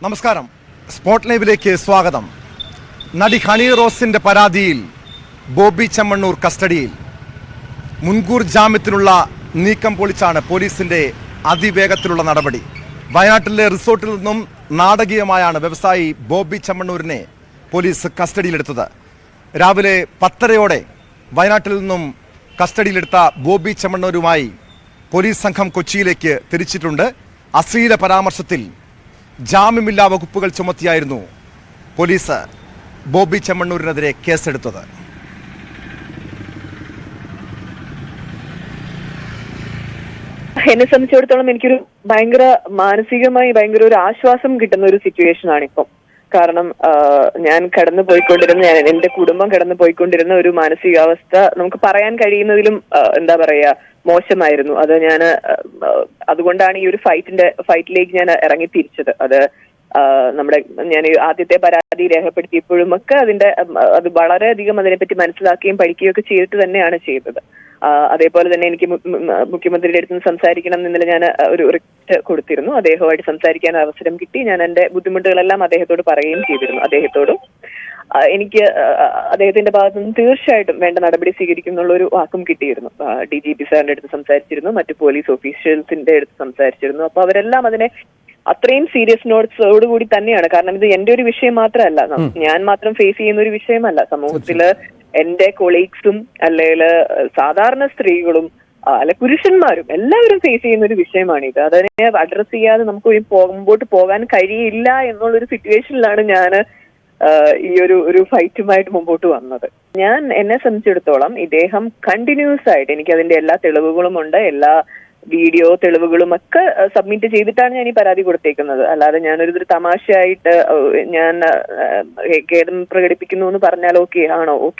നമസ്കാരം. സ്പോട്ട് ലൈവിലേക്ക് സ്വാഗതം. നടി ഹണി റോസിന്റെ പരാതിയിൽ ബോബി ചെമ്മണ്ണൂർ കസ്റ്റഡിയിൽ. മുൻകൂർ ജാമ്യത്തിനുള്ള നീക്കം പൊളിച്ചാണ് പോലീസിന്റെ അതിവേഗത്തിലുള്ള നടപടി. വയനാട്ടിലെ റിസോർട്ടിൽ നിന്നും നാടകീയമായാണ് വ്യവസായി ബോബി ചെമ്മണ്ണൂരിനെ പോലീസ് കസ്റ്റഡിയിലെടുത്തത്. രാവിലെ 10:30 വയനാട്ടിൽ നിന്നും കസ്റ്റഡിയിലെടുത്ത ബോബി ചെമ്മണ്ണൂരുമായി പോലീസ് സംഘം കൊച്ചിയിലേക്ക് തിരിച്ചിട്ടുണ്ട്. അശ്ലീല പരാമർശത്തിൽ ജാമ്യമില്ലാ വകുപ്പുകൾ ചുമത്തിയായിരുന്നു പോലീസ് ബോബി ചെമ്മണ്ണൂരിനെതിരെ കേസെടുത്തത്. എന്നെ സംബന്ധിച്ചിടത്തോളം എനിക്കൊരു മാനസികമായി ഭയങ്കര ഒരു ആശ്വാസം കിട്ടുന്ന ഒരു സിറ്റുവേഷൻ ആണിപ്പം. കാരണം ഞാൻ കടന്നു പോയിക്കൊണ്ടിരുന്ന എന്റെ കുടുംബം കടന്നു പോയിക്കൊണ്ടിരുന്ന ഒരു മാനസികാവസ്ഥ നമുക്ക് പറയാൻ കഴിയുന്നതിലും എന്താ പറയാ മോശമായിരുന്നു. അത് അതുകൊണ്ടാണ് ഈ ഒരു ഫൈറ്റിലേക്ക് ഞാൻ ഇറങ്ങി തിരിച്ചത്. ഞാൻ ആദ്യത്തെ പരാതി രേഖപ്പെടുത്തിയപ്പോഴും ഒക്കെ അത് വളരെയധികം അതിനെപ്പറ്റി മനസ്സിലാക്കുകയും പഠിക്കുകയും ഒക്കെ ചെയ്തിട്ട് തന്നെയാണ് ചെയ്തത്. അതേപോലെ തന്നെ എനിക്ക് മുഖ്യമന്ത്രിയുടെ അടുത്ത് സംസാരിക്കണം എന്നല്ല ഞാൻ ഒരു റിക്വസ്റ്റ് കൊടുത്തിരുന്നു. അദ്ദേഹവുമായിട്ട് സംസാരിക്കാൻ അവസരം കിട്ടി. ഞാൻ എന്റെ ബുദ്ധിമുട്ടുകളെല്ലാം അദ്ദേഹത്തോട് പറയുകയും ചെയ്തിരുന്നു. എനിക്ക് അദ്ദേഹത്തിന്റെ ഭാഗത്തു നിന്ന് തീർച്ചയായിട്ടും വേണ്ട നടപടി സ്വീകരിക്കുന്നുള്ള ഒരു വാക്കും കിട്ടിയിരുന്നു. DGP സാറിന്റെ അടുത്ത് സംസാരിച്ചിരുന്നു, മറ്റു പോലീസ് ഓഫീഷ്യൽസിന്റെ അടുത്ത് സംസാരിച്ചിരുന്നു. അപ്പൊ അവരെല്ലാം അതിനെ അത്രയും സീരിയസ് നോട്ട്സോടുകൂടി തന്നെയാണ്. കാരണം ഇത് എന്റെ ഒരു വിഷയം മാത്രമല്ല, ഞാൻ മാത്രം ഫേസ് ചെയ്യുന്ന ഒരു വിഷയമല്ല. സമൂഹത്തില് എന്റെ കൊളീഗ്സും അല്ലെങ്കിൽ സാധാരണ സ്ത്രീകളും അല്ല പുരുഷന്മാരും എല്ലാവരും ഫേസ് ചെയ്യുന്ന ഒരു വിഷയമാണിത്. അതിനെ അഡ്രസ് ചെയ്യാതെ നമുക്ക് മുമ്പോട്ട് പോകാൻ കഴിയില്ല എന്നുള്ളൊരു സിറ്റുവേഷനിലാണ് ഞാൻ ഈ ഒരു ഫൈറ്റുമായിട്ട് മുമ്പോട്ട് വന്നത്. എന്നെ സംബന്ധിച്ചിടത്തോളം ഇദ്ദേഹം കണ്ടിന്യൂസ് ആയിട്ട് എനിക്ക് അതിന്റെ എല്ലാ തെളിവുകളും ഉണ്ട്, എല്ലാ വീഡിയോ തെളിവുകളും ഒക്കെ സബ്മിറ്റ് ചെയ്തിട്ടാണ് ഞാൻ ഈ പരാതി കൊടുത്തേക്കുന്നത്. അല്ലാതെ ഞാനൊരു തമാശയായിട്ട് ഞാൻ ഖേദം പ്രകടിപ്പിക്കുന്നു എന്ന് പറഞ്ഞാൽ ഓക്കെ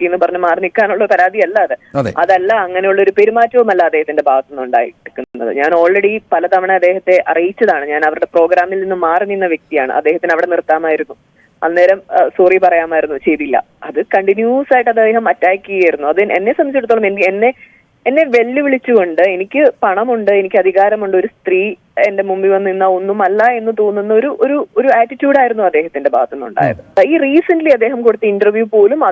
എന്ന് പറഞ്ഞ് മാറി നിൽക്കാനുള്ള പരാതി അല്ലാതെ അതല്ല, അങ്ങനെയുള്ള ഒരു പെരുമാറ്റവുമല്ല അദ്ദേഹത്തിന്റെ ഭാഗത്തുനിന്ന് ഉണ്ടായിരിക്കുന്നത്. ഞാൻ ഓൾറെഡി പലതവണ അദ്ദേഹത്തെ അറിയിച്ചതാണ്. ഞാൻ അവരുടെ പ്രോഗ്രാമിൽ നിന്ന് മാറി നിന്ന വ്യക്തിയാണ്. അദ്ദേഹത്തിന് അവിടെ നിർത്താമായിരുന്നു, അന്നേരം സോറി പറയാമായിരുന്നു, ചെയ്തില്ല. അത് കണ്ടിന്യൂസ് ആയിട്ട് അദ്ദേഹം അറ്റാക്ക് ചെയ്യായിരുന്നു. അത് എന്നെ സംബന്ധിച്ചിടത്തോളം എന്നെ വെല്ലുവിളിച്ചുകൊണ്ട് എനിക്ക് പണമുണ്ട്, എനിക്ക് അധികാരമുണ്ട്, ഒരു സ്ത്രീ എന്റെ മുമ്പിൽ വന്ന് നിന്ന ഒന്നുമല്ല എന്ന് തോന്നുന്ന ഒരു ആറ്റിറ്റ്യൂഡായിരുന്നു അദ്ദേഹത്തിന്റെ ഭാഗത്തുനിന്നുണ്ടായത്. ഈ റീസെന്റ് അദ്ദേഹം കൊടുത്ത ഇന്റർവ്യൂ പോലും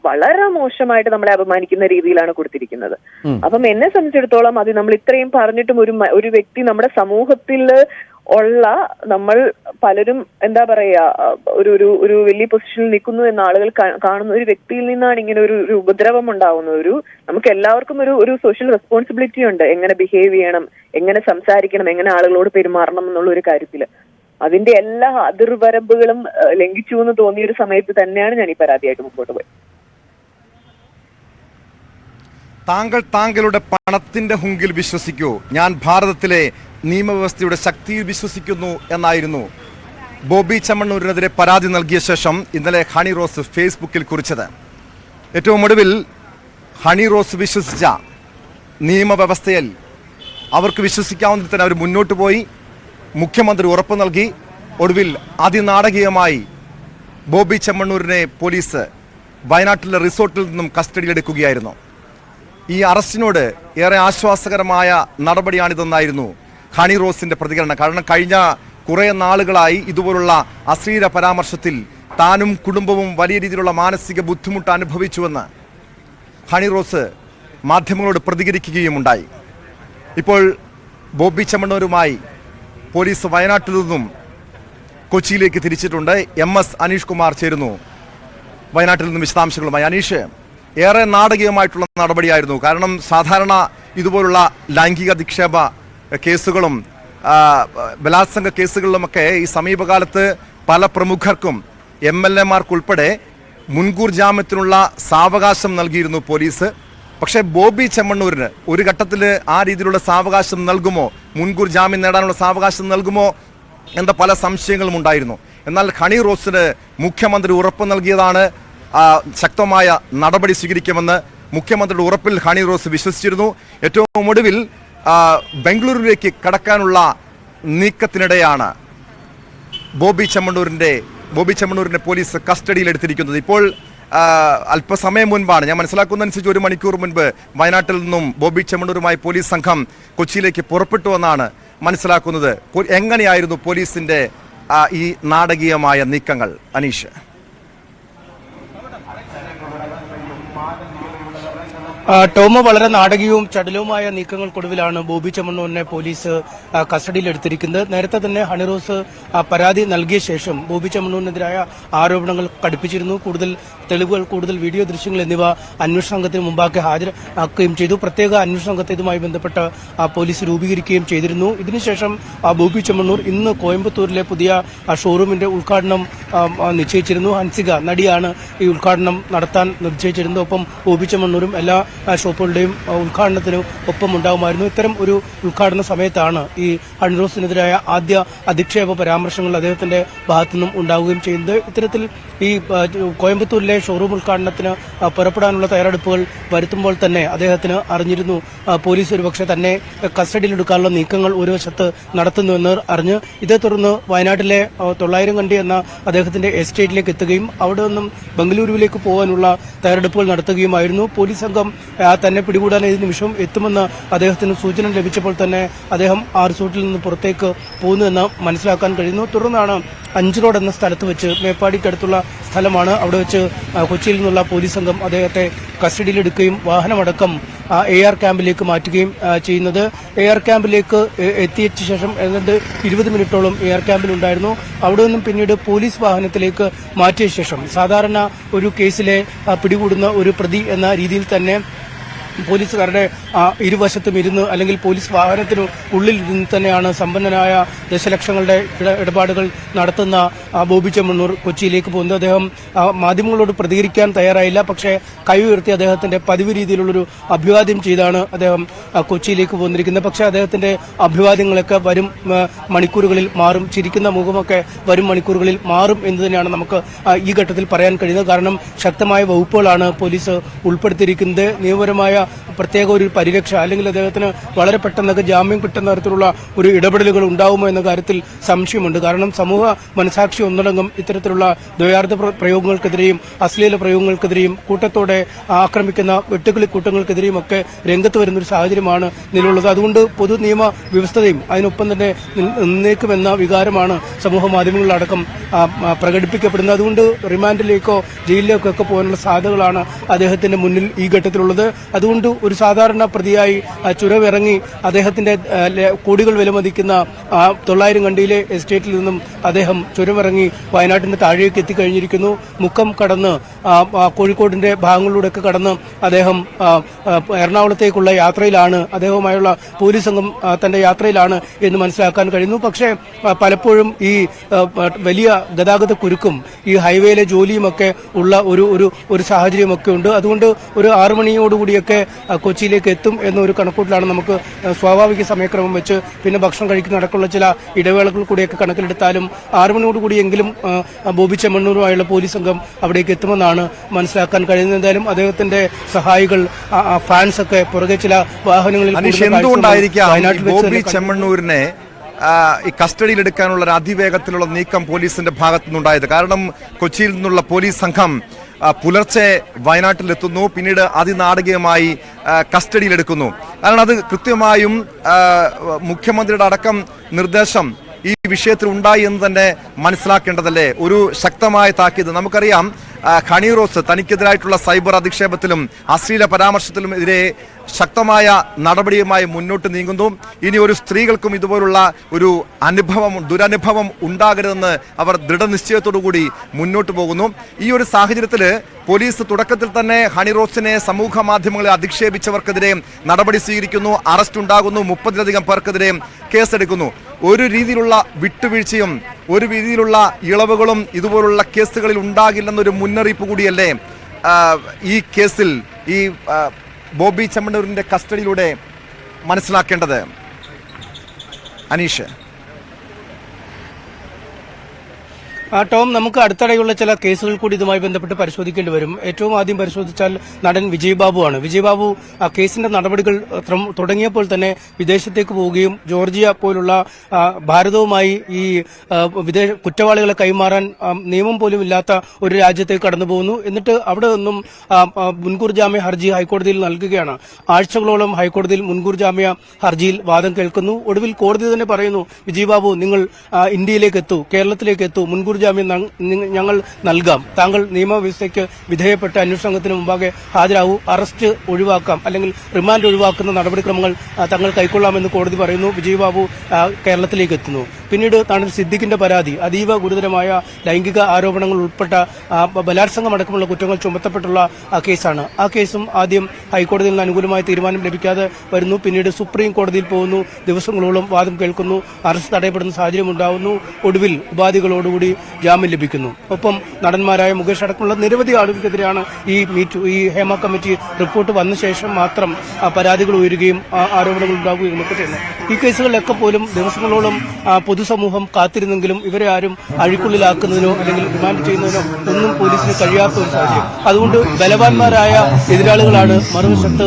വളരെ മോശമായിട്ട് നമ്മളെ അപമാനിക്കുന്ന രീതിയിലാണ് കൊടുത്തിരിക്കുന്നത്. അപ്പം എന്നെ സംബന്ധിച്ചിടത്തോളം അത് നമ്മൾ ഇത്രയും പറഞ്ഞിട്ടും ഒരു വ്യക്തി നമ്മുടെ സമൂഹത്തിൽ നമ്മൾ പലരും എന്താ പറയാ ഒരു വലിയ പൊസിഷനിൽ നിൽക്കുന്നു എന്ന ആളുകൾ കാണുന്ന ഒരു വ്യക്തിയിൽ നിന്നാണ് ഇങ്ങനെ ഒരു ഉപദ്രവം ഉണ്ടാവുന്നത്. നമുക്ക് എല്ലാവർക്കും ഒരു സോഷ്യൽ റെസ്പോൺസിബിലിറ്റി ഉണ്ട്, എങ്ങനെ ബിഹേവ് ചെയ്യണം, എങ്ങനെ സംസാരിക്കണം, എങ്ങനെ ആളുകളോട് പെരുമാറണം എന്നുള്ള ഒരു കാര്യത്തില്. അതിന്റെ എല്ലാ അതിർവരമ്പുകളും ലംഘിച്ചു എന്ന് തോന്നിയ ഒരു സമയത്ത് തന്നെയാണ് ഞാൻ ഈ പരാതിയായിട്ട് മുമ്പോട്ട് പോയത്. താങ്കളുടെ പണത്തിന്റെ ഹുങ്കിൽ വിശ്വസിക്കൂ, ഞാൻ ഭാരതത്തിലെ നിയമവ്യവസ്ഥയുടെ ശക്തിയിൽ വിശ്വസിക്കുന്നു എന്നായിരുന്നു ബോബി ചെമ്മണ്ണൂരിനെതിരെ പരാതി നൽകിയ ശേഷം ഇന്നലെ ഹണി റോസ് ഫേസ്ബുക്കിൽ കുറിച്ചത്. ഏറ്റവും ഒടുവിൽ ഹണി റോസ് വിശ്വസിച്ച നിയമവ്യവസ്ഥയിൽ അവർക്ക് വിശ്വസിക്കാവുന്ന തന്നെ അവർ മുന്നോട്ട് പോയി. മുഖ്യമന്ത്രി ഉറപ്പ് നൽകി. ഒടുവിൽ അതിനാടകീയമായി ബോബി ചെമ്മണ്ണൂരിനെ പോലീസ് വയനാട്ടിലെ റിസോർട്ടിൽ നിന്നും കസ്റ്റഡിയിലെടുക്കുകയായിരുന്നു. ഈ അറസ്റ്റിനോട് ഏറെ ആശ്വാസകരമായ നടപടിയാണിതെന്നായിരുന്നു ഹണി റോസിന്റെ പ്രതികരണം. കാരണം കഴിഞ്ഞ കുറേ നാളുകളായി ഇതുപോലുള്ള അശ്ലീല പരാമർശത്തിൽ താനും കുടുംബവും വലിയ രീതിയിലുള്ള മാനസിക ബുദ്ധിമുട്ട് അനുഭവിച്ചുവെന്ന് ഹണി റോസ് മാധ്യമങ്ങളോട് പ്രതികരിക്കുകയുമുണ്ടായി. ഇപ്പോൾ ബോബി ചെമ്മണ്ണൂരുമായി പോലീസ് വയനാട്ടിൽ നിന്നും കൊച്ചിയിലേക്ക് തിരിച്ചിട്ടുണ്ട്. MS അനീഷ് കുമാർ ചേരുന്നു വയനാട്ടിൽ നിന്നും വിശദാംശങ്ങളുമായി. അനീഷ്, ഏറെ നാടകീയമായിട്ടുള്ള നടപടിയായിരുന്നു. കാരണം സാധാരണ ഇതുപോലുള്ള ലൈംഗിക അധിക്ഷേപ കേസുകളും ബലാത്സംഗ കേസുകളിലുമൊക്കെ ഈ സമീപകാലത്ത് പല പ്രമുഖർക്കും MLA-മാർക്കുൾപ്പെടെ മുൻകൂർ ജാമ്യത്തിനുള്ള സാവകാശം നൽകിയിരുന്നു പോലീസ്. പക്ഷേ ബോബി ചെമ്മണ്ണൂരിന് ഒരു ഘട്ടത്തിൽ ആ രീതിയിലുള്ള സാവകാശം നൽകുമോ, മുൻകൂർ ജാമ്യം നേടാനുള്ള സാവകാശം നൽകുമോ എന്ന പല സംശയങ്ങളും ഉണ്ടായിരുന്നു. എന്നാൽ ഹണി റോസിന് മുഖ്യമന്ത്രി ഉറപ്പ് നൽകിയതാണ് ശക്തമായ നടപടി സ്വീകരിക്കുമെന്ന്. മുഖ്യമന്ത്രിയുടെ ഉറപ്പിൽ ഹണി റോസ് വിശ്വസിച്ചിരുന്നു. ഏറ്റവും ഒടുവിൽ ബംഗളൂരുവിലേക്ക് കടക്കാനുള്ള നീക്കത്തിനിടെയാണ് ബോബി ചെമ്മണ്ണൂരിനെ പോലീസ് കസ്റ്റഡിയിലെടുത്തിരിക്കുന്നത്. ഇപ്പോൾ അല്പസമയം മുൻപാണ്, ഞാൻ മനസ്സിലാക്കുന്നതനുസരിച്ച് 1 മണിക്കൂർ മുൻപ് വയനാട്ടിൽ നിന്നും ബോബി ചെമ്മണ്ണൂരുമായി പോലീസ് സംഘം കൊച്ചിയിലേക്ക് പുറപ്പെട്ടുവെന്നാണ് മനസ്സിലാക്കുന്നത്. എങ്ങനെയായിരുന്നു പോലീസിന്റെ ഈ നാടകീയമായ നീക്കങ്ങൾ? അനീഷ്, ടോമോ, വളരെ നാടകീയവും ചടുലവുമായ നീക്കങ്ങൾക്കൊടുവിലാണ് ബോബി ചെമ്മണ്ണൂരിനെ പോലീസ് കസ്റ്റഡിയിലെടുത്തിരിക്കുന്നത്. നേരത്തെ തന്നെ ഹണിറോസ് പരാതി നൽകിയ ശേഷം ബോബി ചെമ്മണ്ണൂരിനെതിരായ ആരോപണങ്ങൾ കടുപ്പിച്ചിരുന്നു. കൂടുതൽ തെളിവുകൾ, കൂടുതൽ വീഡിയോ ദൃശ്യങ്ങൾ എന്നിവ അന്വേഷണ സംഘത്തിന് മുമ്പാകെ ഹാജരാക്കുകയും ചെയ്തു. പ്രത്യേക അന്വേഷണ സംഘത്തെ ഇതുമായി ബന്ധപ്പെട്ട് പോലീസ് രൂപീകരിക്കുകയും ചെയ്തിരുന്നു. ഇതിനുശേഷം ബോബി ചെമ്മണ്ണൂർ ഇന്ന് കോയമ്പത്തൂരിലെ പുതിയ ഷോറൂമിന്റെ ഉദ്ഘാടനം നിശ്ചയിച്ചിരുന്നു. ഹൻസിക നടിയാണ് ഈ ഉദ്ഘാടനം നടത്താൻ നിശ്ചയിച്ചിരുന്നത്. ഒപ്പം ബോബി ചെമ്മണ്ണൂരും എല്ലാ ഷോപ്പുകളുടെയും ഉദ്ഘാടനത്തിന് ഒപ്പം ഉണ്ടാകുമായിരുന്നു. ഇത്തരം ഒരു ഉദ്ഘാടന സമയത്താണ് ഈ ഹണിറോസിനെതിരായ ആദ്യ അധിക്ഷേപ പരാമർശങ്ങൾ അദ്ദേഹത്തിന്റെ ഭാഗത്തുനിന്നും ഉണ്ടാവുകയും ചെയ്യുന്നത്. ഇത്തരത്തിൽ ഈ കോയമ്പത്തൂരിലെ ഷോറൂം ഉദ്ഘാടനത്തിന് പുറപ്പെടാനുള്ള തയ്യാറെടുപ്പുകൾ വരുത്തുമ്പോൾ തന്നെ അദ്ദേഹത്തിന് അറിഞ്ഞിരുന്നു പോലീസ് ഒരുപക്ഷെ തന്നെ കസ്റ്റഡിയിലെടുക്കാനുള്ള നീക്കങ്ങൾ ഒരു വശത്ത് നടത്തുന്നുവെന്ന് അറിഞ്ഞ് ഇതേ തുടർന്ന് വയനാട്ടിലെ 900 കണ്ടി എന്ന അദ്ദേഹത്തിന്റെ എസ്റ്റേറ്റിലേക്ക് എത്തുകയും അവിടെ നിന്നും ബംഗളൂരുവിലേക്ക് പോകാനുള്ള തയ്യാറെടുപ്പുകൾ നടത്തുകയുമായിരുന്നു. പോലീസ് സംഘം തന്നെ പിടികൂടാൻ ഏത് നിമിഷം എത്തുമെന്ന് അദ്ദേഹത്തിന് സൂചന ലഭിച്ചപ്പോൾ തന്നെ അദ്ദേഹം ആ റിസോർട്ടിൽ നിന്ന് പുറത്തേക്ക് പോകുന്നുവെന്ന് മനസ്സിലാക്കാൻ കഴിയുന്നു. തുടർന്നാണ് അഞ്ചുറോഡ് എന്ന സ്ഥലത്ത് വെച്ച്, മേപ്പാടിക്കടുത്തുള്ള സ്ഥലമാണ്, അവിടെ വെച്ച് കൊച്ചിയിൽ നിന്നുള്ള പോലീസ് സംഘം അദ്ദേഹത്തെ കസ്റ്റഡിയിലെടുക്കുകയും വാഹനമടക്കം AR ക്യാമ്പിലേക്ക് മാറ്റുകയും ചെയ്യുന്നത്. AR ക്യാമ്പിലേക്ക് എത്തിയ ശേഷം ഏതാണ്ട് 20 മിനിറ്റോളം AR ക്യാമ്പിലുണ്ടായിരുന്നു. അവിടെ നിന്നും പിന്നീട് പോലീസ് വാഹനത്തിലേക്ക് മാറ്റിയ ശേഷം സാധാരണ ഒരു കേസിലെ പിടികൂടുന്ന ഒരു പ്രതി എന്ന രീതിയിൽ തന്നെ പോലീസുകാരുടെ ഇരുവശത്തും ഇരുന്ന്, അല്ലെങ്കിൽ പോലീസ് വാഹനത്തിനു ഉള്ളിൽ ഇരുന്ന് തന്നെയാണ് സമ്പന്നനായ ദശലക്ഷങ്ങളുടെ ഇടപാടുകൾ നടത്തുന്ന ബോബി ചെമ്മണ്ണൂർ കൊച്ചിയിലേക്ക് പോകുന്നത്. അദ്ദേഹം മാധ്യമങ്ങളോട് പ്രതികരിക്കാൻ തയ്യാറായില്ല. പക്ഷേ കൈ ഉയർത്തി അദ്ദേഹത്തിന്റെ പതിവ് രീതിയിലുള്ളൊരു അഭിവാദ്യം ചെയ്താണ് അദ്ദേഹം കൊച്ചിയിലേക്ക് പോന്നിരിക്കുന്നത്. പക്ഷേ അദ്ദേഹത്തിന്റെ അഭിവാദ്യങ്ങളൊക്കെ വരും മണിക്കൂറുകളിൽ മാറും, ചിരിക്കുന്ന മുഖമൊക്കെ വരും മണിക്കൂറുകളിൽ മാറും എന്ന് തന്നെയാണ് നമുക്ക് ഈ ഘട്ടത്തിൽ പറയാൻ കഴിയുന്നത്. കാരണം ശക്തമായ വകുപ്പുകളാണ് പോലീസ് ഉൾപ്പെടുത്തിയിരിക്കുന്നത്. നിയമപരമായ പ്രത്യേക ഒരു പരിരക്ഷ, അല്ലെങ്കിൽ അദ്ദേഹത്തിന് വളരെ പെട്ടെന്നൊക്കെ ജാമ്യം കിട്ടുന്ന തരത്തിലുള്ള ഒരു ഇടപെടലുകൾ ഉണ്ടാവുമോ എന്ന കാര്യത്തിൽ സംശയമുണ്ട്. കാരണം സമൂഹ മനസാക്ഷി ഒന്നടങ്കം ഇത്തരത്തിലുള്ള ദ്വയാർത്ഥ പ്രയോഗങ്ങൾക്കെതിരെയും അശ്ലീല പ്രയോഗങ്ങൾക്കെതിരെയും കൂട്ടത്തോടെ ആക്രമിക്കുന്ന വെട്ടുകിളി കൂട്ടങ്ങൾക്കെതിരെയും ഒക്കെ രംഗത്ത് വരുന്നൊരു സാഹചര്യമാണ് നിലവിലുള്ളത്. അതുകൊണ്ട് പൊതു നിയമ വ്യവസ്ഥതയും അതിനൊപ്പം തന്നെ നിന്നേക്കുമെന്ന വികാരമാണ് സമൂഹ മാധ്യമങ്ങളിലടക്കം പ്രകടിപ്പിക്കപ്പെടുന്നത്. അതുകൊണ്ട് റിമാൻഡിലേക്കോ ജയിലിലേക്കോ ഒക്കെ പോകാനുള്ള സാധ്യതകളാണ് അദ്ദേഹത്തിന്റെ മുന്നിൽ ഈ ഘട്ടത്തിലുള്ളത്. അതുകൊണ്ട് ഒരു സാധാരണ പ്രതിയായി ചുരവിറങ്ങി അദ്ദേഹത്തിന്റെ കോടികൾ വിലമതിക്കുന്ന 900 കണ്ടിയിലെ എസ്റ്റേറ്റിൽ നിന്നും അദ്ദേഹം ചുരമിറങ്ങി വയനാട്ടിന്റെ താഴേക്ക് എത്തിക്കഴിഞ്ഞിരിക്കുന്നു. മുക്കം കടന്ന് കോഴിക്കോടിന്റെ ഭാഗങ്ങളിലൂടെയൊക്കെ കടന്ന് അദ്ദേഹം എറണാകുളത്തേക്കുള്ള യാത്രയിലാണ്, അദ്ദേഹവുമായുള്ള പോലീസ് സംഘം തന്റെ യാത്രയിലാണ് എന്ന് മനസ്സിലാക്കാൻ കഴിയുന്നു. പക്ഷേ പലപ്പോഴും ഈ വലിയ ഗതാഗത കുരുക്കും ഈ ഹൈവേയിലെ ജോലിയുമൊക്കെ ഉള്ള ഒരു സാഹചര്യമൊക്കെ ഉണ്ട്. അതുകൊണ്ട് ഒരു 6 മണിയോടുകൂടിയൊക്കെ കൊച്ചിയിലേക്ക് എത്തും എന്നൊരു കണക്കൂട്ടിലാണ് നമുക്ക് സ്വാഭാവിക സമയക്രമം വെച്ച് പിന്നെ ഭക്ഷണം കഴിക്കുന്ന അടക്കമുള്ള ചില ഇടവേളകൾ കൂടിയൊക്കെ കണക്കിലെടുത്താലും 6 മണിയോടുകൂടിയെങ്കിലും ബോബി ചെമ്മണ്ണൂരുമായുള്ള പോലീസ് സംഘം അവിടേക്ക് എത്തുമെന്നാണ് മനസ്സിലാക്കാൻ കഴിയുന്നത്. എന്തായാലും അദ്ദേഹത്തിന്റെ സഹായികൾ, ഫാൻസ് ഒക്കെ പുറകെ ചില വാഹനങ്ങളിൽ എന്തുകൊണ്ടായിരിക്കും ബോബി ചെമ്മണ്ണൂരിനെ ഈ കസ്റ്റഡിയിലെടുക്കാനുള്ള ഒരു അതിവേഗത്തിലുള്ള നീക്കം പോലീസിന്റെ ഭാഗത്തുനിന്നുണ്ടായത്? കാരണം കൊച്ചിയിൽ നിന്നുള്ള പോലീസ് സംഘം പുലർച്ചെ വയനാട്ടിലെത്തുന്നു, പിന്നീട് അതിനാടകീയമായി കസ്റ്റഡിയിലെടുക്കുന്നു. കാരണം അത് കൃത്യമായും മുഖ്യമന്ത്രിയുടെ അടക്കം നിർദ്ദേശം ഈ വിഷയത്തിൽ ഉണ്ടായി എന്ന് തന്നെ മനസ്സിലാക്കേണ്ടതല്ലേ? ഒരു ശക്തമായ താക്കീത്. നമുക്കറിയാം ഹണിറോസ് തനിക്കെതിരായിട്ടുള്ള സൈബർ അധിക്ഷേപത്തിലും അശ്ലീല പരാമർശത്തിലും എതിരെ ശക്തമായ നടപടിയുമായി മുന്നോട്ട് നീങ്ങുന്നു. ഇനി ഒരു സ്ത്രീകൾക്കും ഇതുപോലുള്ള ഒരു ദുരനുഭവം ഉണ്ടാകരുതെന്ന് അവർ ദൃഢനിശ്ചയത്തോടുകൂടി മുന്നോട്ട് പോകുന്നു. ഈ ഒരു സാഹചര്യത്തിൽ പോലീസ് തുടക്കത്തിൽ തന്നെ ഹണിറോസിനെ സമൂഹ മാധ്യമങ്ങളെ അധിക്ഷേപിച്ചവർക്കെതിരെ നടപടി സ്വീകരിക്കുന്നു, അറസ്റ്റ് ഉണ്ടാകുന്നു, 30-ലധികം പേർക്കെതിരെ കേസെടുക്കുന്നു. ഒരു രീതിയിലുള്ള വിട്ടുവീഴ്ചയും ഒരു രീതിയിലുള്ള ഇളവുകളും ഇതുപോലുള്ള കേസുകളിൽ ഉണ്ടാകില്ലെന്നൊരു മുന്നറിയിപ്പ് കൂടിയല്ലേ ഈ കേസിൽ ഈ ബോബി ചെമ്മണ്ണൂരിന്റെ കസ്റ്റഡിയിലൂടെ മനസ്സിലാക്കേണ്ടത്? അനീഷ്, ടോം, നമുക്ക് അടുത്തിടെയുള്ള ചില കേസുകൾ കൂടി ഇതുമായി ബന്ധപ്പെട്ട് പരിശോധിക്കേണ്ടി വരും. ഏറ്റവും ആദ്യം പരിശോധിച്ചാൽ നടൻ വിജയ് ബാബുവാണ്. വിജയ് ബാബു കേസിന്റെ നടപടികൾ തുടങ്ങിയപ്പോൾ തന്നെ വിദേശത്തേക്ക് പോവുകയും ജോർജിയ പോലുള്ള ഭാരതവുമായി ഈ കുറ്റവാളികളെ കൈമാറാൻ നിയമം പോലും ഇല്ലാത്ത ഒരു രാജ്യത്തേക്ക് കടന്നു പോകുന്നു. എന്നിട്ട് അവിടെ നിന്നും മുൻകൂർ ജാമ്യ ഹർജി ഹൈക്കോടതിയിൽ നൽകുകയാണ്. ആഴ്ചകളോളം ഹൈക്കോടതിയിൽ മുൻകൂർ ജാമ്യ ഹർജിയിൽ വാദം കേൾക്കുന്നു. ഒടുവിൽ കോടതി തന്നെ പറയുന്നു, വിജയ് ബാബു നിങ്ങൾ ഇന്ത്യയിലേക്ക് എത്തൂ, കേരളത്തിലേക്ക് എത്തൂ, മുൻകൂർ ജാമ്യം ഞങ്ങൾ നൽകാം, താങ്കൾ നിയമവ്യവസ്ഥയ്ക്ക് വിധേയപ്പെട്ട അന്വേഷണ സംഘത്തിന് മുമ്പാകെ ഹാജരാകൂ, അറസ്റ്റ് ഒഴിവാക്കാം അല്ലെങ്കിൽ റിമാൻഡ് ഒഴിവാക്കുന്ന നടപടിക്രമങ്ങൾ തങ്ങൾ കൈക്കൊള്ളാമെന്ന് കോടതി പറയുന്നു. വിജയ് ബാബു കേരളത്തിലേക്ക് എത്തുന്നു. പിന്നീട് നടൻ സിദ്ദിഖിന്റെ പരാതി അതീവ ഗുരുതരമായ ലൈംഗിക ആരോപണങ്ങൾ ഉൾപ്പെട്ട ബലാത്സംഗമടക്കമുള്ള കുറ്റങ്ങൾ ചുമത്തപ്പെട്ടുള്ള കേസാണ്. ആ കേസും ആദ്യം ഹൈക്കോടതിയിൽ നിന്ന് അനുകൂലമായ തീരുമാനം ലഭിക്കാതെ വരുന്നു. പിന്നീട് സുപ്രീം കോടതിയിൽ പോകുന്നു. ദിവസങ്ങളോളം വാദം കേൾക്കുന്നു. അറസ്റ്റ് തടയപ്പെടുന്ന സാഹചര്യം ഉണ്ടാവുന്നു. ഒടുവിൽ ഉപാധികളോടുകൂടി ജാമ്യം ലഭിക്കുന്നു. ഒപ്പം നടന്മാരായ മുകേഷ് അടക്കമുള്ള നിരവധി ആളുകൾക്കെതിരെയാണ് ഈ ഹേമ കമ്മിറ്റി റിപ്പോർട്ട് വന്ന ശേഷം മാത്രം പരാതികൾ ഉയരുകയും ആരോപണങ്ങൾ ഉണ്ടാവുകയും ഒക്കെ ചെയ്യുന്നു. ഈ കേസുകളിലൊക്കെ പോലും ദിവസങ്ങളോളം പൊതുസമൂഹം കാത്തിരുന്നെങ്കിലും ഇവരെ ആരും അഴിക്കുള്ളിലാക്കുന്നതിനോ അല്ലെങ്കിൽ റിമാൻഡ് ചെയ്യുന്നതിനോ ഒന്നും പോലീസിന് കഴിയാത്ത ഒരു സാഹചര്യം. അതുകൊണ്ട് ബലവാന്മാരായ എതിരാളികളാണ് മറുവശത്ത്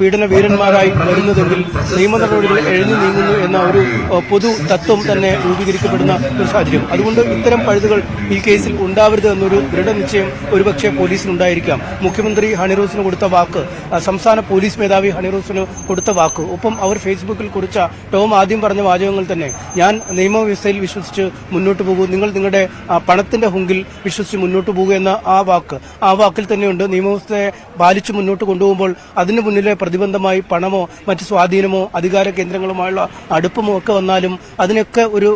പീഡന വീരന്മാരായി വരുന്നതെങ്കിൽ നിയമ നടപടികൾ എഴുതി നീങ്ങുന്നു എന്ന ഒരു പൊതു തത്വം തന്നെ രൂപീകരിക്കപ്പെടുന്ന ഒരു സാഹചര്യം. അതുകൊണ്ട് ഇത്തരം പഴുതുകൾ ഈ കേസിൽ ഉണ്ടാവരുത് എന്നൊരു ദൃഢനിശ്ചയം ഒരുപക്ഷെ പോലീസിനുണ്ടായിരിക്കാം. മുഖ്യമന്ത്രി ഹണിറോസിന് കൊടുത്ത വാക്ക്, സംസ്ഥാന പോലീസ് മേധാവി ഹണിറോസിന് കൊടുത്ത വാക്ക്, ഒപ്പം അവർ ഫേസ്ബുക്കിൽ കുറിച്ച ടോം ആദ്യം പറഞ്ഞ വാചകങ്ങൾ തന്നെ, ഞാൻ നിയമവ്യവസ്ഥയിൽ വിശ്വസിച്ച് മുന്നോട്ട് പോകൂ, നിങ്ങൾ നിങ്ങളുടെ പണത്തിന്റെ ഹുങ്കിൽ വിശ്വസിച്ച് മുന്നോട്ട് പോകുക എന്ന ആ വാക്കിൽ തന്നെയുണ്ട്. നിയമവ്യവസ്ഥയെ പാലിച്ചു മുന്നോട്ട് കൊണ്ടുപോകുമ്പോൾ അതിന് മുന്നിലെ പ്രതിബന്ധമായി പണമോ മറ്റ് സ്വാധീനമോ അധികാര കേന്ദ്രങ്ങളുമായുള്ള അടുപ്പമോ ഒക്കെ വന്നാലും അതിനൊക്കെ ഒരു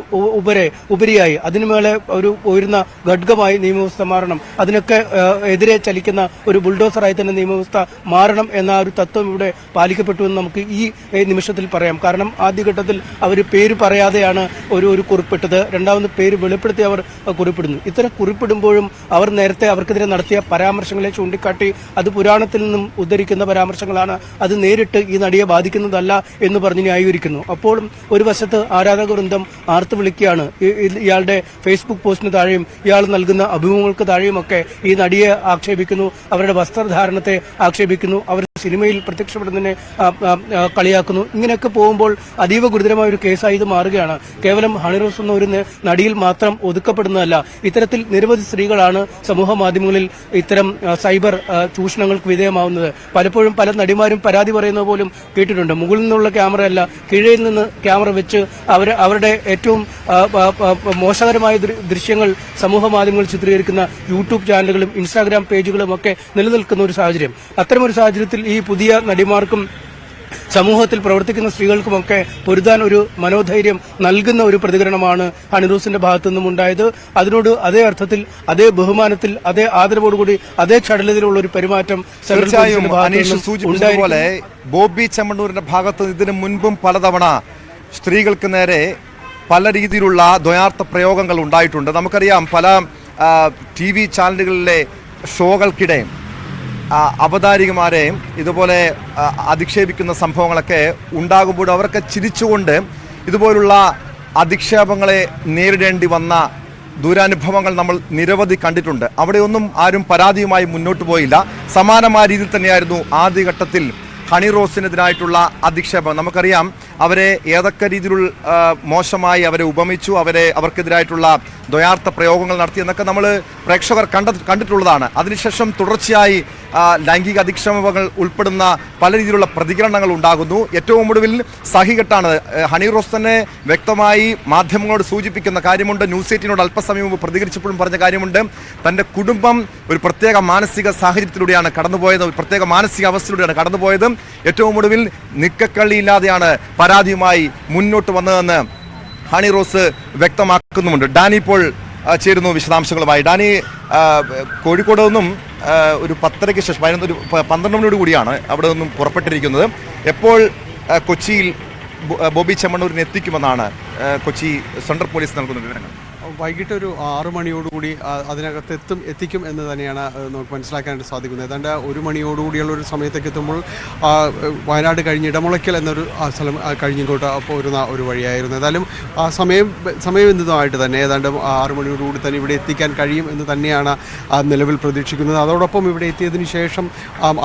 ഉപരിയായി അതിനുമേലെ ഒരു ഉയർന്ന ഘടകമായി നിയമവ്യവസ്ഥ മാറണം. അതിനൊക്കെ എതിരെ ചലിക്കുന്ന ഒരു ബുൾഡോസറായി തന്നെ നിയമവ്യവസ്ഥ മാറണം എന്ന ഒരു തത്വം ഇവിടെ പാലിക്കപ്പെട്ടുവെന്ന് നമുക്ക് ഈ നിമിഷത്തിൽ പറയാം. കാരണം ആദ്യഘട്ടത്തിൽ അവർ പേര് പറയാതെയാണ് ഒരു കുറിപ്പിട്ടത്. രണ്ടാമത് പേര് വെളിപ്പെടുത്തി അവർ കുറിപ്പിടുന്നു. ഇത്തരം കുറിപ്പിടുമ്പോഴും അവർ നേരത്തെ അവർക്കെതിരെ നടത്തിയ പരാമർശങ്ങളെ ചൂണ്ടിക്കാട്ടി അത് പുരാണത്തിൽ നിന്നും ഉദ്ധരിക്കുന്ന പരാമർശങ്ങളാണ്, അത് നേരിട്ട് ഈ നടിയെ ബാധിക്കുന്നതല്ല എന്ന് പറഞ്ഞ് ന്യായീകരിക്കുന്നു. അപ്പോഴും ഒരു വശത്ത് ആരാധക വൃന്ദം ആർത്തു വിളിക്കുകയാണ്. ഇയാളുടെ ഫേസ്ബുക്ക് പോസ്റ്റിന് താഴെയും ഇയാൾ നൽകുന്ന അഭിമുഖങ്ങൾക്ക് താഴെയുമൊക്കെ ഈ നടിയെ ആക്ഷേപിക്കുന്നു, അവരുടെ വസ്ത്രധാരണത്തെ ആക്ഷേപിക്കുന്നു, അവർ സിനിമയിൽ പ്രത്യക്ഷപ്പെടുന്നതിനെ കളിയാക്കുന്നു. ഇങ്ങനെയൊക്കെ പോകുമ്പോൾ അതീവ ഗുരുതരമായ ഒരു കേസായി ഇത് മാറുകയാണ്. കേവലം ഹണിറോസ് എന്ന ഒരു നടിയിൽ മാത്രം ഒതുക്കപ്പെടുന്നതല്ല. ഇത്തരത്തിൽ നിരവധി സ്ത്രീകളാണ് സമൂഹ മാധ്യമങ്ങളിൽ ഇത്തരം സൈബർ ചൂഷണങ്ങൾക്ക് വിധേയമാവുന്നത്. പലപ്പോഴും പല നടിമാരും പരാതി പറയുന്നത് പോലും കേട്ടിട്ടുണ്ട്. മുകളിൽ നിന്നുള്ള ക്യാമറ അല്ല, കീഴയിൽ നിന്ന് ക്യാമറ വെച്ച് അവരുടെ ഏറ്റവും മോശകരമായ ദൃശ്യങ്ങൾ സമൂഹ മാധ്യമങ്ങളിൽ ചിത്രീകരിക്കുന്ന യൂട്യൂബ് ചാനലുകളും ഇൻസ്റ്റാഗ്രാം പേജുകളും ഒക്കെ നിലനിൽക്കുന്ന ഒരു സാഹചര്യം. അത്തരമൊരു സാഹചര്യത്തിൽ ഈ പുതിയ നടിമാർക്കും സമൂഹത്തിൽ പ്രവർത്തിക്കുന്ന സ്ത്രീകൾക്കുമൊക്കെ പൊരുതാൻ ഒരു മനോധൈര്യം നൽകുന്ന ഒരു പ്രതികരണമാണ് ഹണിറോസിന്റെ ഭാഗത്തു നിന്നും ഉണ്ടായത്. അതിനോട് അതേ അർത്ഥത്തിൽ, അതേ ബഹുമാനത്തിൽ, അതേ ആദരവോടുകൂടി, അതേ ചടലത്തിലുള്ള ഒരു പെരുമാറ്റം സൂചിപ്പിച്ചതുപോലെ ബോബി ചെമ്മണ്ണൂരിന്റെ ഭാഗത്ത് ഇതിനു മുൻപും പലതവണ സ്ത്രീകൾക്ക് നേരെ പല രീതിയിലുള്ള ദ്വയാർത്ഥ പ്രയോഗങ്ങൾ ഉണ്ടായിട്ടുണ്ട്. നമുക്കറിയാം, പല TV ചാനലുകളിലെ ഷോകൾക്കിടെ അവതാരികമാരെ ഇതുപോലെ അധിക്ഷേപിക്കുന്ന സംഭവങ്ങളൊക്കെ ഉണ്ടാകുമ്പോൾ അവരൊക്കെ ചിരിച്ചുകൊണ്ട് ഇതുപോലുള്ള അധിക്ഷേപങ്ങളെ നേരിടേണ്ടി വന്ന ദുരനുഭവങ്ങൾ നമ്മൾ നിരവധി കണ്ടിട്ടുണ്ട്. അവിടെയൊന്നും ആരും പരാതിയുമായി മുന്നോട്ട് പോയില്ല. സമാനമായ രീതിയിൽ തന്നെയായിരുന്നു ആദ്യഘട്ടത്തിൽ ഹണിറോസിനെതിരായിട്ടുള്ള അധിക്ഷേപം. നമുക്കറിയാം, അവരെ ഏതൊക്കെ രീതിയിലുള്ള മോശമായി അവരെ ഉപമിച്ചു, അവർക്കെതിരായിട്ടുള്ള ദ്വയാർത്ഥ പ്രയോഗങ്ങൾ നടത്തി എന്നൊക്കെ നമ്മൾ പ്രേക്ഷകർ കണ്ടിട്ടുള്ളതാണ്. അതിനുശേഷം തുടർച്ചയായി ലൈംഗിക അധിക്ഷേപങ്ങൾ ഉൾപ്പെടുന്ന പല രീതിയിലുള്ള പ്രതികരണങ്ങൾ ഉണ്ടാകുന്നു. ഏറ്റവും ഒടുവിൽ സഹികെട്ടാണ് ഹണിറോസ് തന്നെ വ്യക്തമായി മാധ്യമങ്ങളോട് സൂചിപ്പിക്കുന്ന കാര്യമുണ്ട്. ന്യൂസ് 18നോട് അല്പസമയം മുമ്പ് പ്രതികരിച്ചപ്പോഴും പറഞ്ഞ കാര്യമുണ്ട്. തൻ്റെ കുടുംബം ഒരു പ്രത്യേക മാനസിക സാഹചര്യത്തിലൂടെയാണ് കടന്നുപോയത്, ഒരു പ്രത്യേക മാനസിക അവസ്ഥയിലൂടെയാണ് കടന്നുപോയത്. ഏറ്റവും ഒടുവിൽ നിക്കക്കള്ളിയില്ലാതെയാണ് പരാതിയുമായി മുന്നോട്ട് വന്നതെന്ന് ഹണിറോസ് വ്യക്തമാക്കുന്നുമുണ്ട്. ഡാനി ഇപ്പോൾ ചേരുന്നു വിശദാംശങ്ങളുമായി. ഡാനി, കോഴിക്കോട് നിന്നും ഒരു 10:30 ശേഷം 12 മണിയോട് കൂടിയാണ് അവിടെ നിന്നും പുറപ്പെട്ടിരിക്കുന്നത്. എപ്പോൾ കൊച്ചിയിൽ ബോബി ചെമ്മണ്ണൂരിനെ എത്തിക്കുമെന്നാണ് കൊച്ചി സെൻട്രൽ പോലീസ് നൽകുന്ന വിവരങ്ങൾ? വൈകിട്ട് ഒരു 6 മണിയോടുകൂടി അതിനകത്ത് എത്തിക്കും എന്ന് തന്നെയാണ് നമുക്ക് മനസ്സിലാക്കാനായിട്ട് സാധിക്കുന്നത്. ഏതാണ്ട് 1 മണിയോടുകൂടിയുള്ള ഒരു സമയത്തേക്ക് എത്തുമ്പോൾ വയനാട് കഴിഞ്ഞ് ഇടമുളയ്ക്കൽ എന്നൊരു സ്ഥലം കഴിഞ്ഞിങ്ങോട്ട് പോരുന്ന ഒരു വഴിയായിരുന്നു. ഏതായാലും ആ സമയബന്ധിതമായിട്ട് തന്നെ ഏതാണ്ട് 6 മണിയോടുകൂടി തന്നെ ഇവിടെ എത്തിക്കാൻ കഴിയും എന്ന് തന്നെയാണ് നിലവിൽ പ്രതീക്ഷിക്കുന്നത്. അതോടൊപ്പം ഇവിടെ എത്തിയതിനു ശേഷം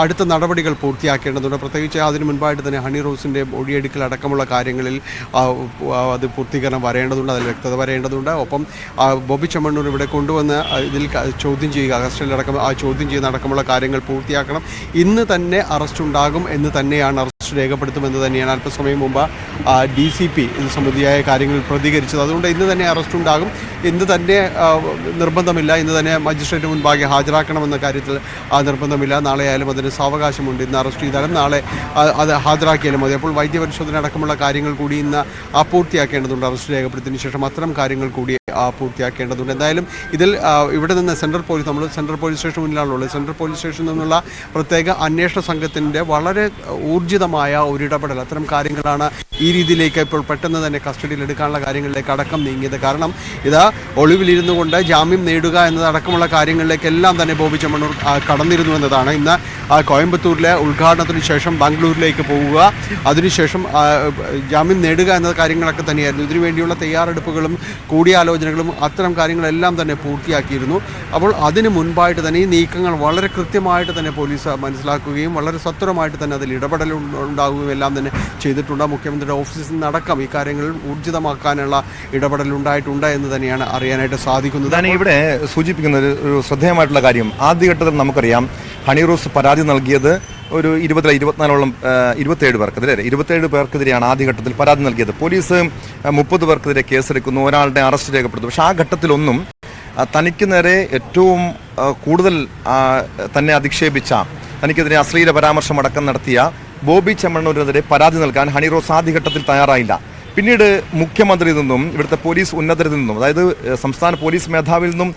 അടുത്ത നടപടികൾ പൂർത്തിയാക്കേണ്ടതുണ്ട്. പ്രത്യേകിച്ച് അതിന് മുൻപായിട്ട് തന്നെ ഹണി റോസിൻ്റെ മൊഴിയെടുക്കൽ അടക്കമുള്ള കാര്യങ്ങളിൽ അത് പൂർത്തീകരണം വരേണ്ടതുണ്ട്, അതിൽ വ്യക്തത വരേണ്ടതുണ്ട്. ഒപ്പം ബോബി ചെമ്മണ്ണൂർ ഇവിടെ കൊണ്ടുവന്ന് ഇതിൽ ചോദ്യം ചെയ്യുക, കസ്റ്റഡിയിലടക്കം ആ ചോദ്യം ചെയ്യുന്ന അടക്കമുള്ള കാര്യങ്ങൾ പൂർത്തിയാക്കണം. ഇന്ന് തന്നെ അറസ്റ്റ് ഉണ്ടാകും എന്ന് തന്നെയാണ്, അറസ്റ്റ് രേഖപ്പെടുത്തുമെന്ന് തന്നെയാണ് അല്പസമയം മുമ്പ് DCP ഇത് സംബന്ധിയായ കാര്യങ്ങളിൽ പ്രതികരിച്ചത്. അതുകൊണ്ട് ഇന്ന് തന്നെ അറസ്റ്റ് ഉണ്ടാകും. ഇന്ന് തന്നെ നിർബന്ധമില്ല, ഇന്ന് തന്നെ മജിസ്ട്രേറ്റ് മുൻപാകെ ഹാജരാക്കണമെന്ന കാര്യത്തിൽ നിർബന്ധമില്ല. നാളെ ആയാലും അതിന് സാവകാശമുണ്ട്. ഇന്ന് അറസ്റ്റ് ചെയ്താലും നാളെ അത് ഹാജരാക്കിയാലും മതി. അപ്പോൾ വൈദ്യപരിശോധന അടക്കമുള്ള കാര്യങ്ങൾ കൂടി ഇന്ന് പൂർത്തിയാക്കേണ്ടതുണ്ട്. അറസ്റ്റ് രേഖപ്പെടുത്തിയതിനു ശേഷം അത്തരം കാര്യങ്ങൾ കൂടി പൂർത്തിയാക്കേണ്ടതുണ്ട്. എന്തായാലും ഇതിൽ ഇവിടെ നിന്ന് സെൻട്രൽ പോലീസ് സ്റ്റേഷൻ മുന്നിലാണുള്ളത്. സെൻട്രൽ പോലീസ് സ്റ്റേഷനിൽ നിന്നുള്ള പ്രത്യേക അന്വേഷണ സംഘത്തിൻ്റെ വളരെ ഊർജിതമായ ഒരു ഇടപെടൽ, അത്തരം കാര്യങ്ങളാണ് ഈ രീതിയിലേക്ക് ഇപ്പോൾ പെട്ടെന്ന് തന്നെ കസ്റ്റഡിയിൽ എടുക്കാനുള്ള കാര്യങ്ങളിലേക്ക് അടക്കം നീങ്ങിയത്. കാരണം ഇത് ഒളിവിലിരുന്നു കൊണ്ട് ജാമ്യം നേടുക എന്നതടക്കമുള്ള കാര്യങ്ങളിലേക്കെല്ലാം തന്നെ ബോബി ചെമ്മണ്ണൂർ കടന്നിരുന്നു എന്നതാണ്. ഇന്ന് കോയമ്പത്തൂരിലെ ഉദ്ഘാടനത്തിന് ശേഷം ബാംഗ്ലൂരിലേക്ക് പോവുക, അതിനുശേഷം ജാമ്യം നേടുക എന്ന കാര്യങ്ങളൊക്കെ തന്നെയായിരുന്നു. ഇതിനുവേണ്ടിയുള്ള തയ്യാറെടുപ്പുകളും കൂടിയാലോചനകളും അത്തരം കാര്യങ്ങളെല്ലാം തന്നെ പൂർത്തിയാക്കിയിരുന്നു. അപ്പോൾ അതിന് മുൻപായിട്ട് തന്നെ ഈ നീക്കങ്ങൾ വളരെ കൃത്യമായിട്ട് തന്നെ പോലീസ് മനസ്സിലാക്കുകയും വളരെ സത്വരമായിട്ട് തന്നെ അതിൽ ഇടപെടൽ ഉണ്ടാവുകയും എല്ലാം തന്നെ ചെയ്തിട്ടുണ്ട്. മുഖ്യമന്ത്രിയുടെ ഓഫീസിൽ നിന്നടക്കം ഈ കാര്യങ്ങൾ ഊർജിതമാക്കാനുള്ള ഇടപെടൽ ഉണ്ടായിട്ടുണ്ട് എന്ന് തന്നെയാണ് അറിയാനായിട്ട് സാധിക്കുന്നത്. ഞാൻ ഇവിടെ സൂചിപ്പിക്കുന്ന ഒരു ശ്രദ്ധേയമായിട്ടുള്ള കാര്യം, ആദ്യഘട്ടത്തിൽ നമുക്കറിയാം ഹണി റോസ് പരാതി നൽകിയത് ഒരു 27 പേർക്കെതിരെ 27 പേർക്കെതിരെയാണ് ആദ്യഘട്ടത്തിൽ പരാതി നൽകിയത്. പോലീസ് 30 പേർക്കെതിരെ കേസെടുക്കുന്നു, ഒരാളുടെ അറസ്റ്റ് രേഖപ്പെടുത്തുന്നു. പക്ഷേ ആ ഘട്ടത്തിലൊന്നും തനിക്ക് നേരെ ഏറ്റവും കൂടുതൽ തന്നെ അധിക്ഷേപിച്ച, തനിക്കെതിരെ അശ്ലീല പരാമർശം അടക്കം നടത്തിയ ബോബി ചെമ്മണ്ണൂരിനെതിരെ പരാതി നൽകാൻ ഹണി റോസ് ആദ്യഘട്ടത്തിൽ തയ്യാറായില്ല. പിന്നീട് മുഖ്യമന്ത്രിയിൽ നിന്നും ഇവിടുത്തെ പോലീസ് ഉന്നതരിൽ നിന്നും, അതായത് സംസ്ഥാന പോലീസ് മേധാവിയിൽ നിന്നും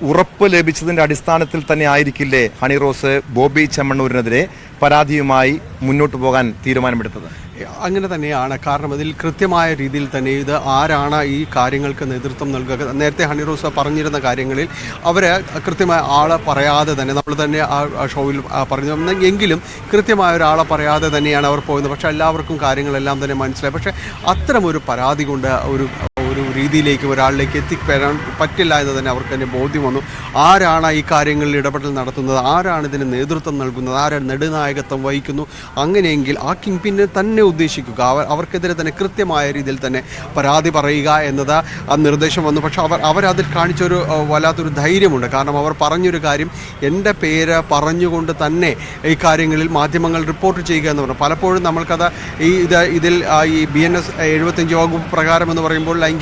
ഉറപ്പ് ലഭിച്ചതിൻ്റെ അടിസ്ഥാനത്തിൽ തന്നെ ആയിരിക്കില്ലേ ഹണി റോസ് ബോബി ചെമ്മണ്ണൂരിനെതിരെ പരാതിയുമായി മുന്നോട്ട് പോകാൻ തീരുമാനമെടുത്തത്? അങ്ങനെ തന്നെയാണ്. കാരണം ഇതിൽ കൃത്യമായ രീതിയിൽ തന്നെ ഇത് ആരാണ് ഈ കാര്യങ്ങൾക്ക് നേതൃത്വം നൽകുക. നേരത്തെ ഹണി റോസ് പറഞ്ഞിരുന്ന കാര്യങ്ങളിൽ അവർ കൃത്യമായ ആളെ പറയാതെ തന്നെ, നമ്മൾ തന്നെ ആ ഷോയിൽ പറഞ്ഞു എങ്കിലും കൃത്യമായ ഒരാളെ പറയാതെ തന്നെയാണ് അവർ പോയത്. പക്ഷേ എല്ലാവർക്കും കാര്യങ്ങളെല്ലാം തന്നെ മനസ്സിലായി. പക്ഷേ അത്തരമൊരു പരാതി കൊണ്ട് ഒരു രീതിയിലേക്ക് ഒരാളിലേക്ക് എത്തിപ്പെടാൻ പറ്റില്ല എന്ന് തന്നെ അവർക്ക് തന്നെ ബോധ്യം വന്നു. ആരാണ് ഈ കാര്യങ്ങളിൽ ഇടപെടൽ നടത്തുന്നത്, ആരാണ് ഇതിന് നേതൃത്വം നൽകുന്നത്, ആരാണ് നെടുനായകത്വം വഹിക്കുന്നു, അങ്ങനെയെങ്കിൽ ആ കിങ് പിന്നെ തന്നെ ഉദ്ദേശിക്കുക, അവർക്കെതിരെ തന്നെ കൃത്യമായ രീതിയിൽ തന്നെ പരാതി പറയുക എന്നത് ആ നിർദ്ദേശം വന്നു. പക്ഷെ അവരതിൽ കാണിച്ചൊരു വല്ലാത്തൊരു ധൈര്യമുണ്ട്. കാരണം അവർ പറഞ്ഞൊരു കാര്യം, എൻ്റെ പേര് പറഞ്ഞുകൊണ്ട് തന്നെ ഈ കാര്യങ്ങളിൽ മാധ്യമങ്ങൾ റിപ്പോർട്ട് ചെയ്യുക എന്ന് പറഞ്ഞു. പലപ്പോഴും നമ്മൾക്കത് ഇതിൽ ഈ BNS 75 വകുപ്പ് പ്രകാരം എന്ന് പറയുമ്പോൾ ലൈംഗിക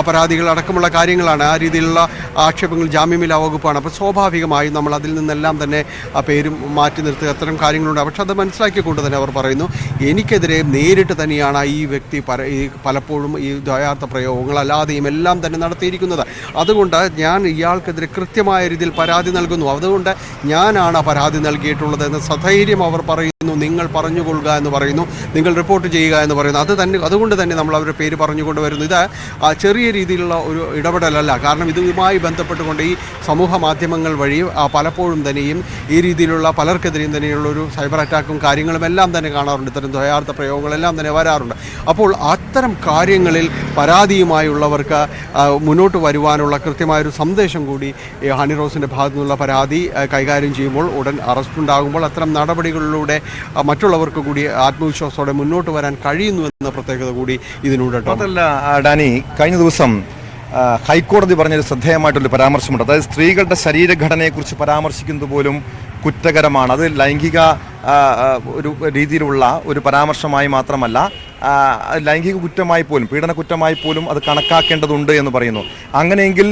പരാതികൾ അടക്കമുള്ള കാര്യങ്ങളാണ്. ആ രീതിയിലുള്ള ആക്ഷേപങ്ങൾ ജാമ്യമില്ലാ വകുപ്പാണ്. അപ്പോൾ സ്വാഭാവികമായും നമ്മൾ അതിൽ നിന്നെല്ലാം തന്നെ ആ പേരും മാറ്റി നിർത്തുക, അത്തരം കാര്യങ്ങളുണ്ട്. പക്ഷെ അത് മനസ്സിലാക്കിക്കൊണ്ട് തന്നെ അവർ പറയുന്നു, എനിക്കെതിരെ നേരിട്ട് തന്നെയാണ് ഈ വ്യക്തി പലപ്പോഴും ഈ ദ്വയാർത്ഥ പ്രയോഗങ്ങൾ അല്ലാതെയും എല്ലാം തന്നെ നടത്തിയിരിക്കുന്നത്. അതുകൊണ്ട് ഞാൻ ഇയാൾക്കെതിരെ കൃത്യമായ രീതിയിൽ പരാതി നൽകുന്നു, അതുകൊണ്ട് ഞാനാണ് പരാതി നൽകിയിട്ടുള്ളത് എന്ന് സധൈര്യം അവർ പറയുന്നു. നിങ്ങൾ പറഞ്ഞുകൊള്ളുക എന്ന് പറയുന്നു, നിങ്ങൾ റിപ്പോർട്ട് ചെയ്യുക എന്ന് പറയുന്നു. അതുകൊണ്ട് തന്നെ നമ്മൾ അവരുടെ പേര് പറഞ്ഞുകൊണ്ട് വരുന്നു. ഇത് ചെറിയ രീതിയിലുള്ള ഒരു ഇടപെടലല്ല. കാരണം ഇതുമായി ബന്ധപ്പെട്ടുകൊണ്ട് ഈ സമൂഹ മാധ്യമങ്ങൾ വഴി പലപ്പോഴും തന്നെയും ഈ രീതിയിലുള്ള പലർക്കെതിരെയും തന്നെയുള്ള ഒരു സൈബർ അറ്റാക്കും കാര്യങ്ങളും എല്ലാം തന്നെ കാണാറുണ്ട്. ഇത്തരം ദ്വയാർത്ഥ പ്രയോഗങ്ങളെല്ലാം തന്നെ വരാറുണ്ട്. അപ്പോൾ അത്തരം കാര്യങ്ങളിൽ പരാതിയുമായുള്ളവർക്ക് മുന്നോട്ട് വരുവാനുള്ള കൃത്യമായൊരു സന്ദേശം കൂടി ഹണി റോസിൻ്റെ ഭാഗത്തു നിന്നുള്ള പരാതി കൈകാര്യം ചെയ്യുമ്പോൾ ഉടൻ അറസ്റ്റ് ഉണ്ടാകുമ്പോൾ അത്തരം നടപടികളിലൂടെ മറ്റുള്ളവർക്ക് കൂടി ആത്മവിശ്വാസത്തോടെ മുന്നോട്ട് വരാൻ കഴിയുന്നു എന്ന പ്രത്യേകത കൂടി ഇതിലൂടെ. അതല്ല ഡാനി, കഴിഞ്ഞ ദിവസം ഹൈക്കോടതി പറഞ്ഞൊരു ശ്രദ്ധേയമായിട്ടൊരു പരാമർശമുണ്ട്. അതായത് സ്ത്രീകളുടെ ശരീരഘടനയെക്കുറിച്ച് പരാമർശിക്കുന്നത് പോലും കുറ്റകരമാണ്. അത് ലൈംഗിക ഒരു രീതിയിലുള്ള ഒരു പരാമർശമായി മാത്രമല്ല, ലൈംഗിക കുറ്റമായി പോലും, പീഡന കുറ്റമായി പോലും അത് കണക്കാക്കേണ്ടതുണ്ട് എന്ന് പറയുന്നു. അങ്ങനെയെങ്കിൽ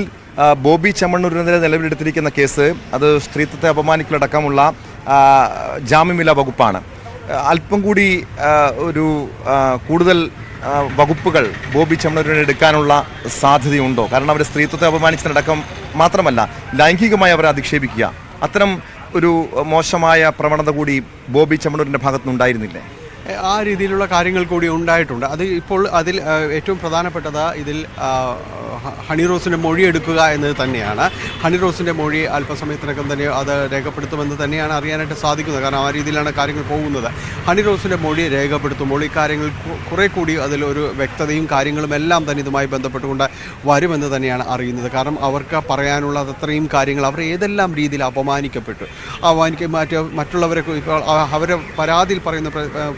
ബോബി ചെമ്മണ്ണൂരിനെതിരെ നിലവിലെടുത്തിരിക്കുന്ന കേസ് അത് സ്ത്രീത്വത്തെ അപമാനിക്കലടക്കമുള്ള ജാമ്യമില്ലാ വകുപ്പാണ്. അല്പം കൂടി ഒരു കൂടുതൽ വകുപ്പുകൾ ബോബി ചെമ്മണ്ണൂരിനെ എടുക്കാനുള്ള സാധ്യതയുണ്ടോ? കാരണം അവർ സ്ത്രീത്വത്തെ അപമാനിച്ചതടക്കം മാത്രമല്ല, ലൈംഗികമായി അവരെ അധിക്ഷേപിക്കുക, അത്തരം ഒരു മോശമായ പ്രവണത കൂടി ബോബി ചെമ്മണ്ണൂരിൻ്റെ ഭാഗത്തുനിന്നുണ്ടായിരുന്നില്ലേ? ആ രീതിയിലുള്ള കാര്യങ്ങൾ കൂടി ഉണ്ടായിട്ടുണ്ട്. അത് ഇപ്പോൾ അതിൽ ഏറ്റവും പ്രധാനപ്പെട്ടത് ഇതിൽ ഹണി റോസിൻ്റെ മൊഴി എടുക്കുക എന്നത് തന്നെയാണ്. ഹണി റോസിൻ്റെ മൊഴി അല്പസമയത്തിനകം തന്നെ അത് രേഖപ്പെടുത്തുമെന്ന് തന്നെയാണ് അറിയാനായിട്ട് സാധിക്കുന്നത്. കാരണം ആ രീതിയിലാണ് കാര്യങ്ങൾ പോകുന്നത്. ഹണി റോസിൻ്റെ മൊഴി രേഖപ്പെടുത്തുമ്പോൾ ഈ കാര്യങ്ങൾ കുറേ കൂടി അതിലൊരു വ്യക്തതയും കാര്യങ്ങളും എല്ലാം തന്നെ ഇതുമായി ബന്ധപ്പെട്ടുകൊണ്ട് വരുമെന്ന് തന്നെയാണ് അറിയുന്നത്. കാരണം അവർക്ക് പറയാനുള്ള അത്രയും കാര്യങ്ങൾ അവർ ഏതെല്ലാം രീതിയിൽ അപമാനിക്കപ്പെട്ടു, മറ്റുള്ളവരെ ഇപ്പോൾ അവരെ പരാതിയിൽ പറയുന്ന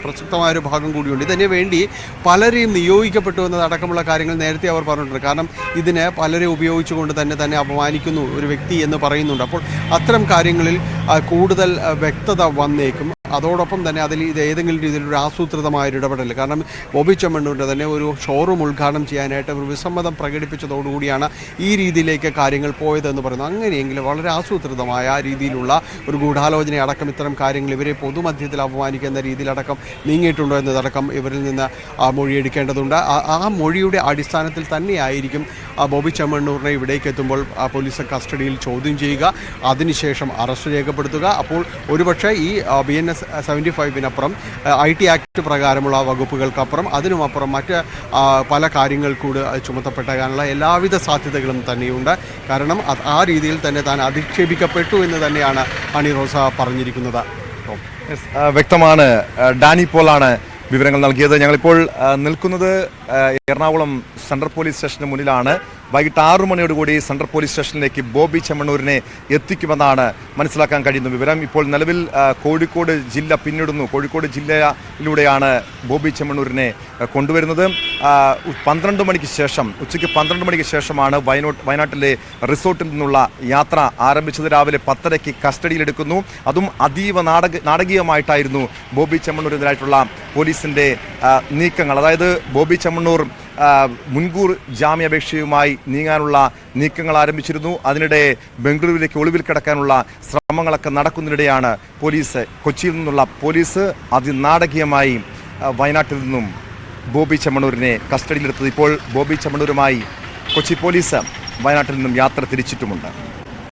പ്രസക്തമായൊരു ഭാഗം കൂടിയുണ്ട്. ഇതിനു വേണ്ടി പലരെയും നിയോഗിക്കപ്പെട്ടു എന്നതടക്കമുള്ള കാര്യങ്ങൾ നേരത്തെ അവർ പറഞ്ഞിട്ടുണ്ട്. കാരണം ഇതിനെ പലരെ ഉപയോഗിച്ചുകൊണ്ട് തന്നെ അപമാനിക്കുന്നു ഒരു വ്യക്തി എന്ന് പറയുന്നുണ്ട്. അപ്പോൾ അത്തരം കാര്യങ്ങളിൽ കൂടുതൽ വ്യക്തത വന്നേക്കും. അതോടൊപ്പം തന്നെ അതിൽ ഇത് ഏതെങ്കിലും രീതിയിലൊരു ആസൂത്രിതമായൊരു ഇടപെടൽ, കാരണം ബോബി ചെമ്മണ്ണൂരിൻ്റെ തന്നെ ഒരു ഷോറൂം ഉദ്ഘാടനം ചെയ്യാനായിട്ട് ഒരു വിസമ്മതം പ്രകടിപ്പിച്ചതോടുകൂടിയാണ് ഈ രീതിയിലേക്ക് കാര്യങ്ങൾ പോയതെന്ന് പറയുന്നു. അങ്ങനെയെങ്കിൽ വളരെ ആസൂത്രിതമായ രീതിയിലുള്ള ഒരു ഗൂഢാലോചന അടക്കം ഇത്തരം കാര്യങ്ങൾ ഇവരെ പൊതുമധ്യത്തിൽ അപമാനിക്കുന്ന രീതിയിലടക്കം നീങ്ങിയിട്ടുണ്ടോ എന്നതടക്കം ഇവരിൽ നിന്ന് മൊഴിയെടുക്കേണ്ടതുണ്ട്. ആ മൊഴിയുടെ അടിസ്ഥാനത്തിൽ തന്നെയായിരിക്കും ബോബി ചെമ്മണ്ണൂരിനെ ഇവിടേക്ക് എത്തുമ്പോൾ പോലീസ് കസ്റ്റഡിയിൽ ചോദ്യം ചെയ്യുക, അതിനുശേഷം അറസ്റ്റ് രേഖപ്പെടുത്തുക. അപ്പോൾ ഒരുപക്ഷെ ഈ BNS 75-നപ്പുറം IT ആക്ട് പ്രകാരമുള്ള വകുപ്പുകൾക്കപ്പുറം അതിനുമപ്പുറം മറ്റ് പല കാര്യങ്ങൾ കൂടി ചുമത്തപ്പെട്ടാനുള്ള എല്ലാവിധ സാധ്യതകളും തന്നെയുണ്ട്. കാരണം ആ രീതിയിൽ തന്നെ താൻ അധിക്ഷേപിക്കപ്പെട്ടു എന്ന് തന്നെയാണ് ഹണി റോസ പറഞ്ഞിരിക്കുന്നത്. വ്യക്തമാണ്. ഡാനി പോളാണ് വിവരങ്ങൾ നൽകിയത്. ഞങ്ങളിപ്പോൾ നിൽക്കുന്നത് എറണാകുളം സെൻട്രൽ പോലീസ് സ്റ്റേഷന് മുന്നിലാണ്. വൈകിട്ട് 6 മണിയോടുകൂടി സെൻട്രൽ പോലീസ് സ്റ്റേഷനിലേക്ക് ബോബി ചെമ്മണ്ണൂരിനെ എത്തിക്കുമെന്നാണ് മനസ്സിലാക്കാൻ കഴിയുന്ന വിവരം. ഇപ്പോൾ നിലവിൽ കോഴിക്കോട് ജില്ല പിന്നിടുന്നു. കോഴിക്കോട് ജില്ലയിലൂടെയാണ് ബോബി ചെമ്മണ്ണൂരിനെ കൊണ്ടുവരുന്നത്. 12 മണിക്ക് ശേഷം, ഉച്ചയ്ക്ക് 12 മണിക്ക് ശേഷമാണ് വയനാട്ടിലെ റിസോർട്ടിൽ നിന്നുള്ള യാത്ര ആരംഭിച്ചത്. രാവിലെ 10:30 കസ്റ്റഡിയിലെടുക്കുന്നു. അതും അതീവ നാടകീയമായിട്ടായിരുന്നു ബോബി ചെമ്മണ്ണൂരിനെതിരായിട്ടുള്ള പോലീസിന്റെ നീക്കങ്ങൾ. അതായത് ബോബി ചെമ്മണ്ണൂർ മുൻകൂർ ജാമ്യാപേക്ഷയുമായി നീങ്ങാനുള്ള നീക്കങ്ങൾ ആരംഭിച്ചിരുന്നു. അതിനിടെ ബംഗളൂരുവിലേക്ക് ഒളിവിൽ കിടക്കാനുള്ള ശ്രമങ്ങളൊക്കെ നടക്കുന്നതിനിടെയാണ് കൊച്ചിയിൽ നിന്നുള്ള പോലീസ് അതിനാടകീയമായി വയനാട്ടിൽ നിന്നും ബോബി ചെമ്മണ്ണൂരിനെ കസ്റ്റഡിയിലെടുത്തത്. ഇപ്പോൾ ബോബി ചെമ്മണ്ണൂരുമായി കൊച്ചി പോലീസ് വയനാട്ടിൽ നിന്നും യാത്ര തിരിച്ചിട്ടുമുണ്ട്.